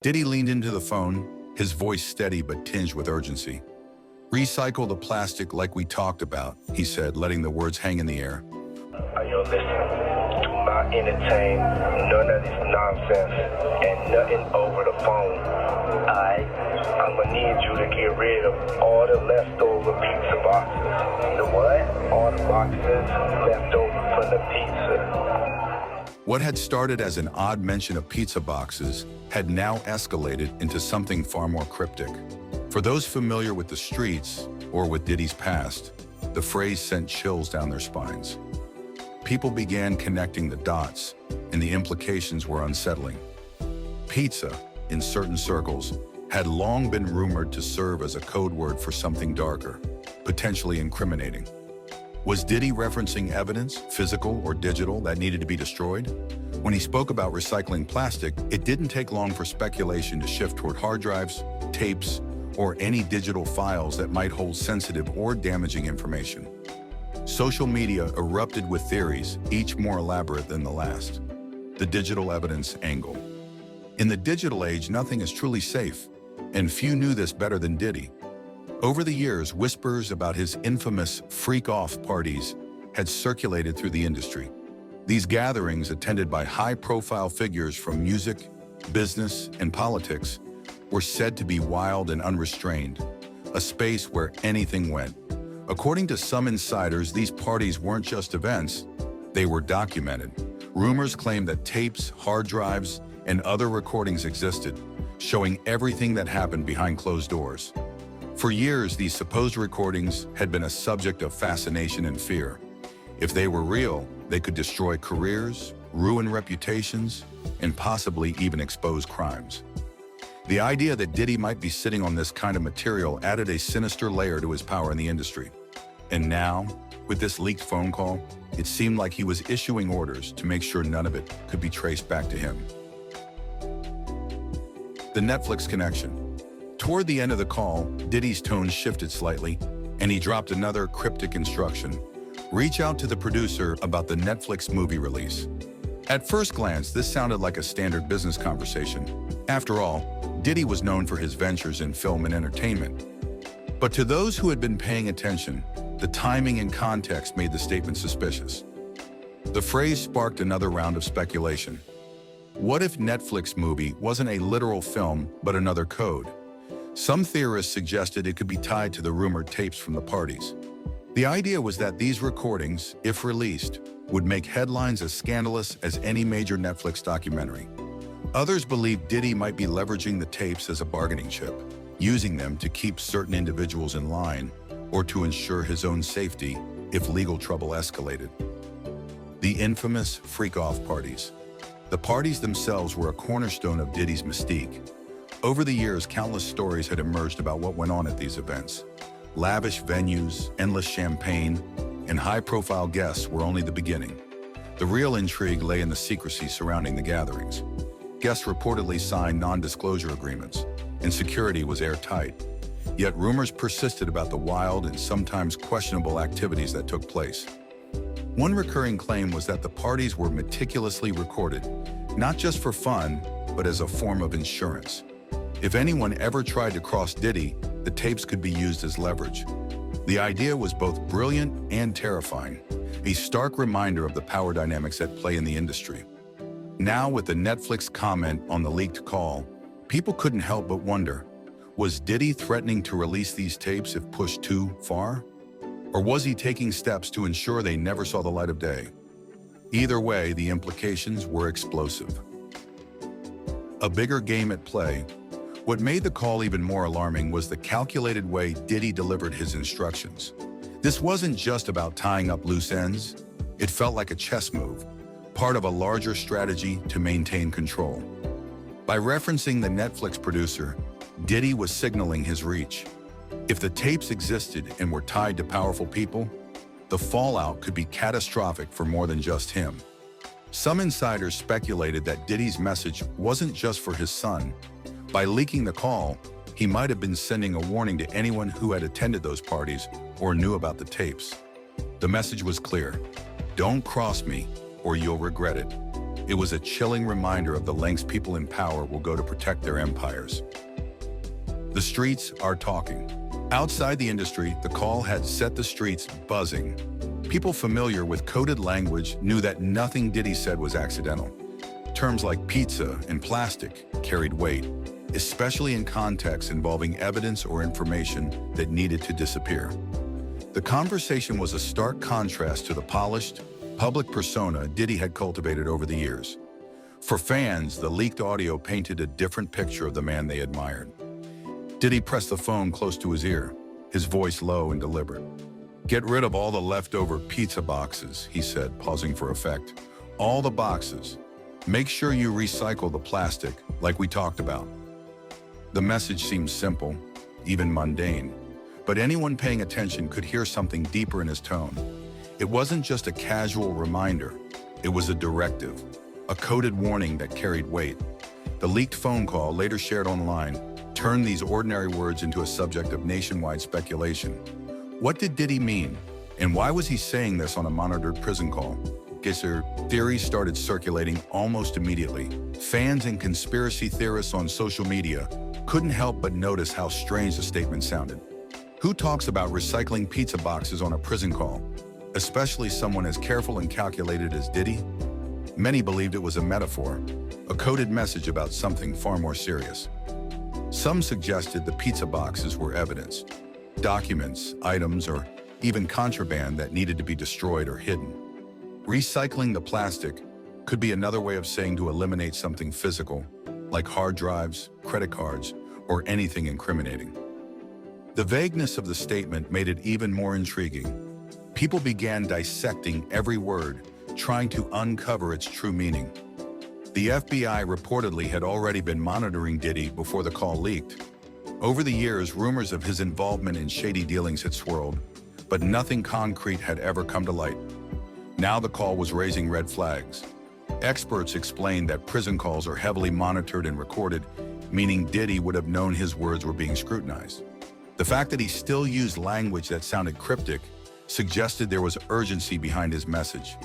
Diddy leaned into the phone, his voice steady but tinged with urgency. "Recycle the plastic like we talked about," he said, letting the words hang in the air. Yo, listen, do not entertain none of this nonsense and nothing over the phone. I'm gonna need you to get rid of all the leftover pizza boxes. The what? All the boxes left over from the pizza. What had started as an odd mention of pizza boxes had now escalated into something far more cryptic. For those familiar with the streets or with Diddy's past, the phrase sent chills down their spines. People began connecting the dots, and the implications were unsettling. Pizza, in certain circles, had long been rumored to serve as a code word for something darker, potentially incriminating. Was Diddy referencing evidence, physical or digital, that needed to be destroyed? When he spoke about recycling plastic, it didn't take long for speculation to shift toward hard drives, tapes, or any digital files that might hold sensitive or damaging information. Social media erupted with theories, each more elaborate than the last. The digital evidence angle. In the digital age, nothing is truly safe, and few knew this better than Diddy. Over the years, whispers about his infamous freak-off parties had circulated through the industry. These gatherings, attended by high-profile figures from music, business, and politics, were said to be wild and unrestrained, a space where anything went. According to some insiders, these parties weren't just events, they were documented. Rumors claimed that tapes, hard drives, and other recordings existed, showing everything that happened behind closed doors. For years, these supposed recordings had been a subject of fascination and fear. If they were real, they could destroy careers, ruin reputations, and possibly even expose crimes. The idea that Diddy might be sitting on this kind of material added a sinister layer to his power in the industry. And now, with this leaked phone call, it seemed like he was issuing orders to make sure none of it could be traced back to him. The Netflix connection. Toward the end of the call, Diddy's tone shifted slightly, and he dropped another cryptic instruction. Reach out to the producer about the Netflix movie release. At first glance, this sounded like a standard business conversation. After all, Diddy was known for his ventures in film and entertainment. But to those who had been paying attention, the timing and context made the statement suspicious. The phrase sparked another round of speculation. What if Netflix movie wasn't a literal film, but another code? Some theorists suggested it could be tied to the rumored tapes from the parties. The idea was that these recordings, if released, would make headlines as scandalous as any major Netflix documentary. Others believed Diddy might be leveraging the tapes as a bargaining chip, using them to keep certain individuals in line or to ensure his own safety if legal trouble escalated. The infamous freak-off parties. The parties themselves were a cornerstone of Diddy's mystique. Over the years, countless stories had emerged about what went on at these events. Lavish venues, endless champagne, and high-profile guests were only the beginning. The real intrigue lay in the secrecy surrounding the gatherings. Guests reportedly signed non-disclosure agreements, and security was airtight. Yet rumors persisted about the wild and sometimes questionable activities that took place. One recurring claim was that the parties were meticulously recorded, not just for fun, but as a form of insurance. If anyone ever tried to cross Diddy, the tapes could be used as leverage. The idea was both brilliant and terrifying, a stark reminder of the power dynamics at play in the industry. Now, with the Netflix comment on the leaked call, people couldn't help but wonder, was Diddy threatening to release these tapes if pushed too far? Or was he taking steps to ensure they never saw the light of day? Either way, the implications were explosive. A bigger game at play. What made the call even more alarming was the calculated way Diddy delivered his instructions. This wasn't just about tying up loose ends. It felt like a chess move, part of a larger strategy to maintain control. By referencing the Netflix producer, Diddy was signaling his reach. If the tapes existed and were tied to powerful people, the fallout could be catastrophic for more than just him. Some insiders speculated that Diddy's message wasn't just for his son. By leaking the call, he might have been sending a warning to anyone who had attended those parties or knew about the tapes. The message was clear: don't cross me or you'll regret it. It was a chilling reminder of the lengths people in power will go to protect their empires. The streets are talking. Outside the industry, the call had set the streets buzzing. People familiar with coded language knew that nothing Diddy said was accidental. Terms like pizza and plastic carried weight, especially in contexts involving evidence or information that needed to disappear. The conversation was a stark contrast to the polished, public persona Diddy had cultivated over the years. For fans, the leaked audio painted a different picture of the man they admired. Diddy pressed the phone close to his ear, his voice low and deliberate. "Get rid of all the leftover pizza boxes," he said, pausing for effect. "All the boxes. Make sure you recycle the plastic, like we talked about." The message seemed simple, even mundane, but anyone paying attention could hear something deeper in his tone. It wasn't just a casual reminder, it was a directive, a coded warning that carried weight. The leaked phone call, later shared online, turned these ordinary words into a subject of nationwide speculation. What did Diddy mean? And why was he saying this on a monitored prison call? Theories started circulating almost immediately. Fans and conspiracy theorists on social media couldn't help but notice how strange the statement sounded. Who talks about recycling pizza boxes on a prison call, especially someone as careful and calculated as Diddy? Many believed it was a metaphor, a coded message about something far more serious. Some suggested the pizza boxes were evidence, documents, items, or even contraband that needed to be destroyed or hidden. Recycling the plastic could be another way of saying to eliminate something physical, like hard drives, credit cards, or anything incriminating. The vagueness of the statement made it even more intriguing. People began dissecting every word, trying to uncover its true meaning. The FBI reportedly had already been monitoring Diddy before the call leaked. Over the years, rumors of his involvement in shady dealings had swirled, but nothing concrete had ever come to light. Now the call was raising red flags. Experts explained that prison calls are heavily monitored and recorded, meaning Diddy would have known his words were being scrutinized. The fact that he still used language that sounded cryptic suggested there was urgency behind his message.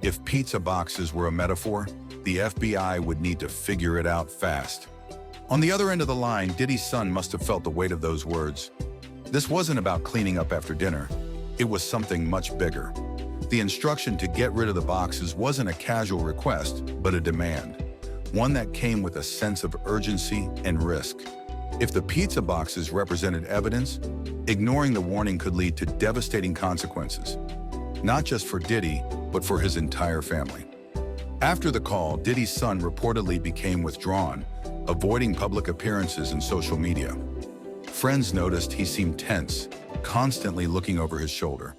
If pizza boxes were a metaphor, the FBI would need to figure it out fast. On the other end of the line, Diddy's son must have felt the weight of those words. This wasn't about cleaning up after dinner. It was something much bigger. The instruction to get rid of the boxes wasn't a casual request, but a demand, one that came with a sense of urgency and risk. If the pizza boxes represented evidence, ignoring the warning could lead to devastating consequences, not just for Diddy, but for his entire family. After the call, Diddy's son reportedly became withdrawn, avoiding public appearances and social media. Friends noticed he seemed tense, constantly looking over his shoulder.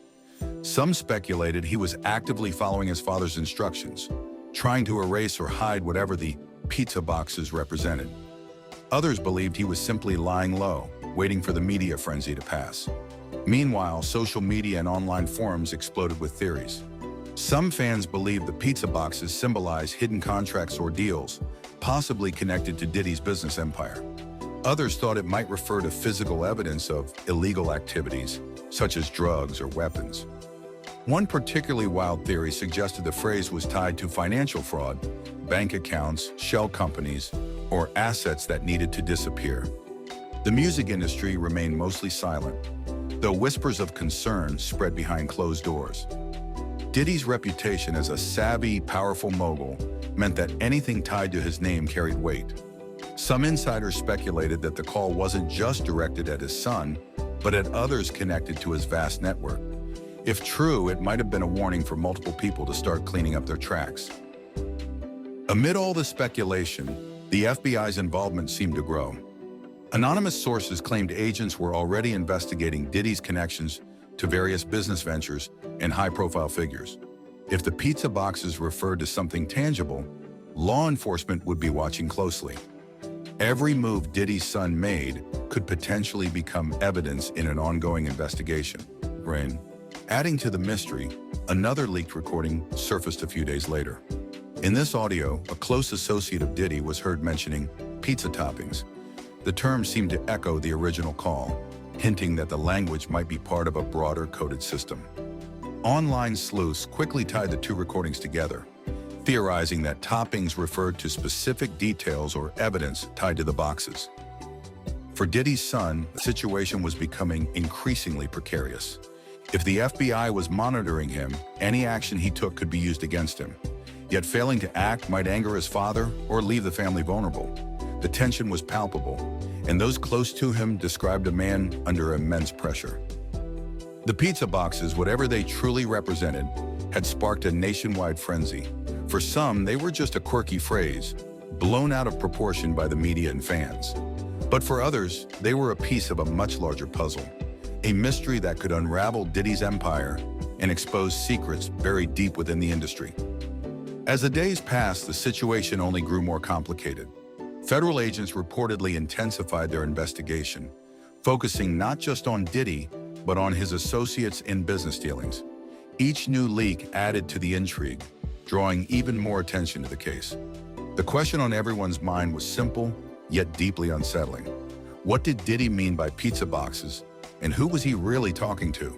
Some speculated he was actively following his father's instructions, trying to erase or hide whatever the pizza boxes represented. Others believed he was simply lying low, waiting for the media frenzy to pass. Meanwhile, social media and online forums exploded with theories. Some fans believed the pizza boxes symbolize hidden contracts or deals, possibly connected to Diddy's business empire. Others thought it might refer to physical evidence of illegal activities, such as drugs or weapons. One particularly wild theory suggested the phrase was tied to financial fraud, bank accounts, shell companies, or assets that needed to disappear. The music industry remained mostly silent, though whispers of concern spread behind closed doors. Diddy's reputation as a savvy, powerful mogul meant that anything tied to his name carried weight. Some insiders speculated that the call wasn't just directed at his son, but at others connected to his vast network. If true, it might have been a warning for multiple people to start cleaning up their tracks. Amid all the speculation, the FBI's involvement seemed to grow. Anonymous sources claimed agents were already investigating Diddy's connections to various business ventures and high-profile figures. If the pizza boxes referred to something tangible, law enforcement would be watching closely. Every move Diddy's son made could potentially become evidence in an ongoing investigation. Adding to the mystery, another leaked recording surfaced a few days later. In this audio, a close associate of Diddy was heard mentioning pizza toppings. The term seemed to echo the original call, hinting that the language might be part of a broader coded system. Online sleuths quickly tied the two recordings together. theorizing that toppings referred to specific details or evidence tied to the boxes. For Diddy's son, the situation was becoming increasingly precarious. If the FBI was monitoring him, any action he took could be used against him. Yet failing to act might anger his father or leave the family vulnerable. The tension was palpable, and those close to him described a man under immense pressure. The pizza boxes, whatever they truly represented, had sparked a nationwide frenzy. For some, they were just a quirky phrase, blown out of proportion by the media and fans. But for others, they were a piece of a much larger puzzle, a mystery that could unravel Diddy's empire and expose secrets buried deep within the industry. As the days passed, the situation only grew more complicated. Federal agents reportedly intensified their investigation, focusing not just on Diddy, but on his associates in business dealings. Each new leak added to the intrigue, drawing even more attention to the case. The question on everyone's mind was simple, yet deeply unsettling. What did Diddy mean by pizza boxes, and who was he really talking to?